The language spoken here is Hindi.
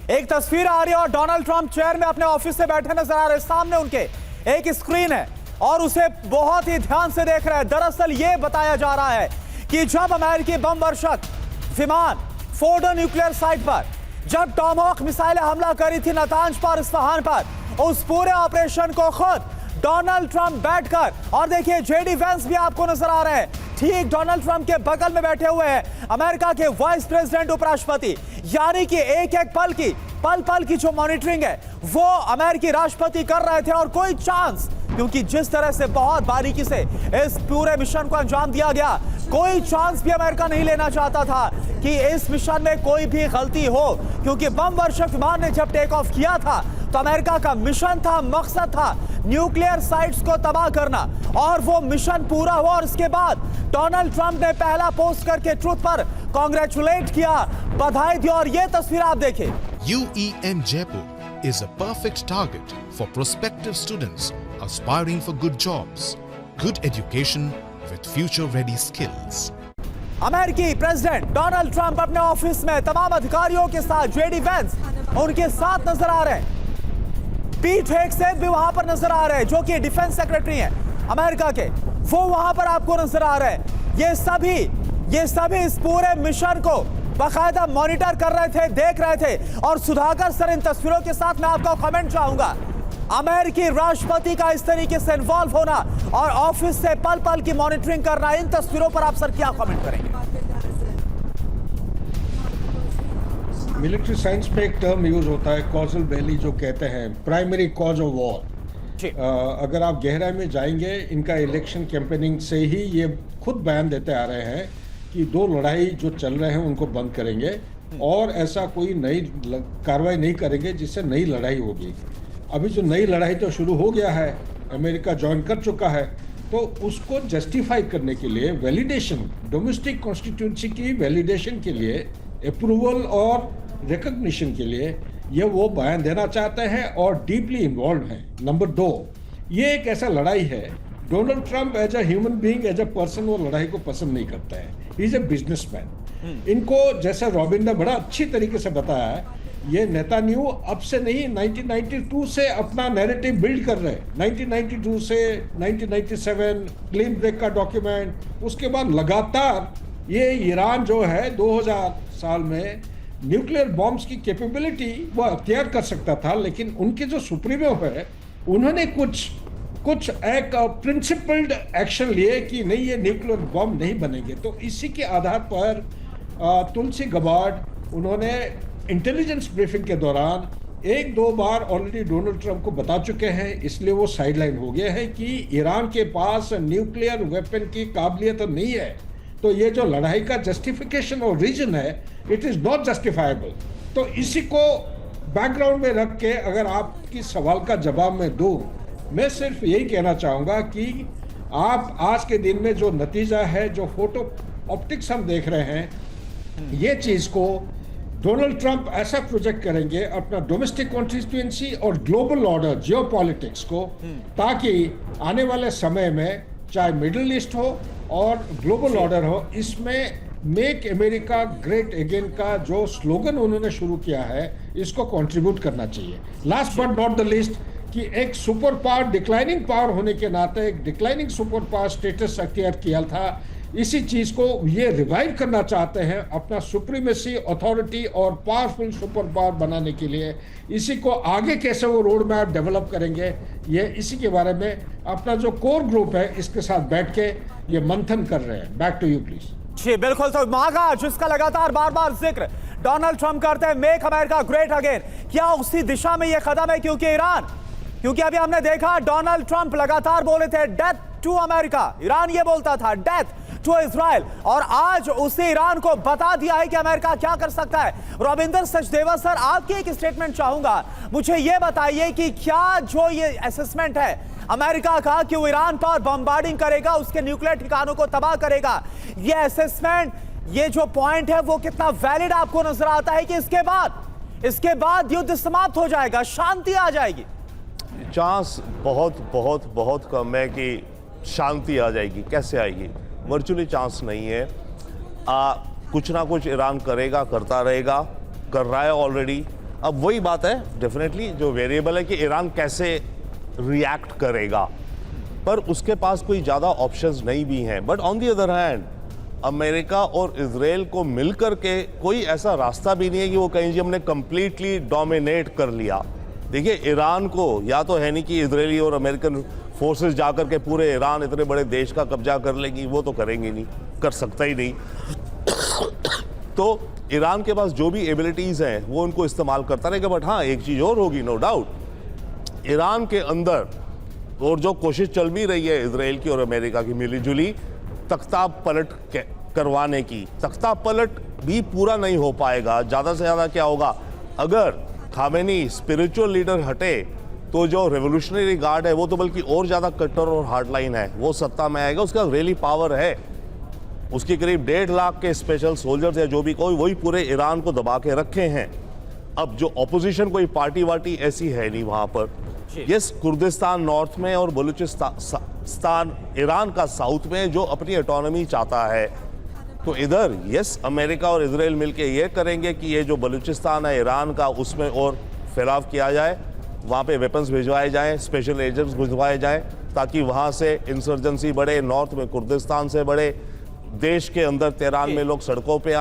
एक तस्वीर आ रही है और डोनाल्ड ट्रंप चेयर में अपने ऑफिस से बैठे नजर आ रहे हैं। सामने उनके एक स्क्रीन है और उसे बहुत ही ध्यान से देख रहे हैं। दरअसल यह बताया जा रहा है कि जब अमेरिकी बम वर्षक विमान फोर्डो न्यूक्लियर साइट पर जब टॉमहॉक मिसाइलें हमला करी थी नातांज पर, इस्फहान पर, उस पूरे ऑपरेशन को खुद डोनाल्ड ट्रंप बैठकर, और देखिए जेडी वेंस भी आपको नजर आ रहे हैं, ठीक डोनाल्ड ट्रंप के बगल में बैठे हुए हैं अमेरिका के वाइस प्रेसिडेंट उपराष्ट्रपति। यानी कि एक एक पल पल की जो मॉनिटरिंग है वो अमेरिकी राष्ट्रपति कर रहे थे। और कोई चांस, क्योंकि जिस तरह से बहुत बारीकी से इस पूरे मिशन को अंजाम दिया गया, कोई चांस भी अमेरिका नहीं लेना चाहता था कि इस मिशन में कोई भी गलती हो, क्योंकि बम वर्षक विमान ने जब टेक ऑफ किया था तो अमेरिका का मिशन था, मकसद था न्यूक्लियर साइट्स को तबाह करना, और वो मिशन पूरा हुआ। और इसके बाद डोनाल्ड ट्रंप ने पहला पोस्ट करके ट्रुथ पर कांग्रेचुलेट किया, बधाई दी। और ये तस्वीर आप देखिए। UEM Jaipur is a perfect target for prospective students aspiring for good jobs, good education with future-ready skills. अमेरिकी प्रेसिडेंट डोनाल्ड ट्रंप अपने ऑफिस में तमाम अधिकारियों के साथ, जेडी वेंस उनके साथ नजर आ रहे हैं। पीट हेगसेथ भी वहां पर नजर आ रहे हैं, जो कि डिफेंस सेक्रेटरी हैं अमेरिका के, वो वहां पर आपको नजर आ रहे हैं। ये सभी इस पूरे मिशन को बाकायदा मॉनिटर कर रहे थे, देख रहे थे। और सुधाकर सर, इन तस्वीरों के साथ मैं आपका कमेंट चाहूंगा। अमेरिकी राष्ट्रपति का इस तरीके से इन्वॉल्व होना और ऑफिस से पल पल की मॉनिटरिंग करना, इन तस्वीरों पर आप सर क्या कमेंट करेंगे? मिलिट्री साइंस में एक टर्म यूज होता है कॉजल वैली, जो कहते हैं प्राइमरी कॉज ऑफ वॉर। अगर आप गहराई में जाएंगे, इनका इलेक्शन कैंपेनिंग से ही ये खुद बयान देते आ रहे हैं कि दो लड़ाई जो चल रहे हैं उनको बंद करेंगे और ऐसा कोई नई कार्रवाई नहीं करेंगे जिससे नई लड़ाई होगी। अभी जो नई लड़ाई तो शुरू हो गया है, अमेरिका ज्वाइन कर चुका है, तो उसको जस्टिफाई करने के लिए वैलिडेशन, डोमेस्टिक कॉन्स्टिट्यूंसी की वैलिडेशन के लिए, अप्रूवल और रिकॉग्निशन के लिए ये वो बयान देना चाहते हैं और डीपली इन्वॉल्व हैं। नंबर 2, ये एक ऐसा लड़ाई है, Donald Trump as a human being, as a person वो लड़ाई को पसंद नहीं करता है। He is a businessman. इनको, जैसे रॉबिन ने बड़ा अच्छी तरीके से बताया, ये नेतान्याहू अब से नहीं 1992 से अपना नैरेटिव बिल्ड कर रहे हैं। 1992 से 1997 क्लीन ब्रेक का डॉक्यूमेंट, उसके बाद लगातार ये ईरान जो है 2000 साल में न्यूक्लियर बॉम्ब्स की कैपेबिलिटी वो अख्तियार कर सकता था, लेकिन उनके जो सुप्रीमो है उन्होंने कुछ एक प्रिंसिपल्ड एक्शन लिए कि नहीं, ये न्यूक्लियर बॉम्ब नहीं बनेंगे। तो इसी के आधार पर तुलसी गबार्ड उन्होंने इंटेलिजेंस ब्रीफिंग के दौरान 1-2 बार ऑलरेडी डोनाल्ड ट्रंप को बता चुके हैं, इसलिए वो साइडलाइन हो गए हैं कि ईरान के पास न्यूक्लियर वेपन की काबिलियत नहीं है। तो ये जो लड़ाई का जस्टिफिकेशन और रीजन है, इट इज़ नॉट जस्टिफाइबल। तो इसी को बैकग्राउंड में रख के अगर आपकी सवाल का जवाब मैं दूं, मैं सिर्फ यही कहना चाहूँगा कि आप आज के दिन में जो नतीजा है, जो फोटो ऑप्टिक्स हम देख रहे हैं, ये चीज़ को डोनाल्ड ट्रंप ऐसा प्रोजेक्ट करेंगे अपना डोमेस्टिक कॉन्स्टिट्यूएंसी और ग्लोबल ऑर्डर, जियोपॉलिटिक्स को, ताकि आने वाले समय में चाहे मिडिल ईस्ट हो और ग्लोबल ऑर्डर हो, इसमें मेक अमेरिका ग्रेट अगेन का जो स्लोगन उन्होंने शुरू किया है, इसको कंट्रीब्यूट करना चाहिए। Last but not the least, कि एक सुपर पावर, डिक्लाइनिंग पावर होने के नाते एक डिक्लाइनिंग सुपर पावर स्टेटस अख्तियार किया था, इसी चीज़ को ये रिवाइव करना चाहते हैं अपना सुप्रीमेसी, अथॉरिटी और पावरफुल सुपर पावर बनाने के लिए। इसी को आगे कैसे वो रोड मैप डेवलप करेंगे, ये इसी के बारे में अपना जो कोर ग्रुप है इसके साथ बैठ के ये मंथन कर रहे हैं। Back to you please. जी बिल्कुल। तो मांगा जिसका लगातार बार बार जिक्र डोनाल्ड ट्रंप करते हैं, मेक अमेरिका ग्रेट अगेन, क्या उसी दिशा में ये कदम है? क्योंकि अभी हमने देखा डोनाल्ड ट्रंप लगातार बोले थे डेथ टू अमेरिका, ईरान ये बोलता था डेथ टू इजराइल, और आज उसे ईरान को बता दिया है कि अमेरिका क्या कर सकता है। रविंदर सचदेवा सर, आपकी एक स्टेटमेंट चाहूंगा, मुझे ये बताइए कि क्या जो ये असेसमेंट है अमेरिका का कि वो ईरान पर बमबार्डिंग करेगा, उसके न्यूक्लियर ठिकानों को तबाह करेगा, ये असेसमेंट, ये जो पॉइंट है वो कितना वैलिड आपको नजर आता है कि इसके बाद युद्ध समाप्त हो जाएगा, शांति आ जाएगी? चांस बहुत कम है कि शांति आ जाएगी। कैसे आएगी? वर्चुअली चांस नहीं है। कुछ ना कुछ ईरान करेगा, करता रहेगा, कर रहा है ऑलरेडी। अब वही बात है डेफिनेटली जो वेरिएबल है कि ईरान कैसे रिएक्ट करेगा, पर उसके पास कोई ज़्यादा ऑप्शंस नहीं भी हैं। But on the other hand America और इजराइल को मिलकर के कोई ऐसा रास्ता भी नहीं है कि वो कहीं जी हमने कंप्लीटली डोमिनेट कर लिया। देखिए ईरान को या तो है नहीं कि इजरायली और अमेरिकन फोर्सेस जाकर के पूरे ईरान इतने बड़े देश का कब्जा कर लेंगी, वो तो करेंगी नहीं, कर सकता ही नहीं। तो ईरान के पास जो भी एबिलिटीज़ हैं वो उनको इस्तेमाल करता रहेगा। बट हाँ एक चीज़ और होगी नो डाउट, ईरान के अंदर और जो कोशिश चल भी रही है इजराइल की और अमेरिका की मिलीजुली तख्ता पलट करवाने की, तख्ता पलट भी पूरा नहीं हो पाएगा। ज़्यादा से ज़्यादा क्या होगा, अगर खामेनी स्पिरिचुअल लीडर हटे तो जो रेवोल्यूशनरी गार्ड है वो तो बल्कि और ज़्यादा कट्टर और हार्डलाइन है, वो सत्ता में आएगा। उसका रैली पावर है, उसके करीब 1.5 लाख के स्पेशल सोल्जर्स या जो भी कोई वही पूरे ईरान को दबा के रखे हैं। अब जो ऑपोजिशन कोई पार्टी वार्टी ऐसी है नहीं वहाँ पर। यस कुर्दिस्तान नॉर्थ में और बलूचिस्तान ईरान का साउथ में जो अपनी ऑटोनॉमी चाहता है, तो इधर यस अमेरिका और इजराइल मिलके ये करेंगे कि ये जो बलूचिस्तान है ईरान का उसमें और फैलाव किया जाए, वहाँ पे वेपन्स भिजवाए जाएं, स्पेशल एजेंट्स भिजवाए जाएं ताकि वहाँ से इंसर्जेंसी बढ़े, नॉर्थ में कुर्दिस्तान से बढ़े, देश के अंदर तेहरान में लोग सड़कों पे आए।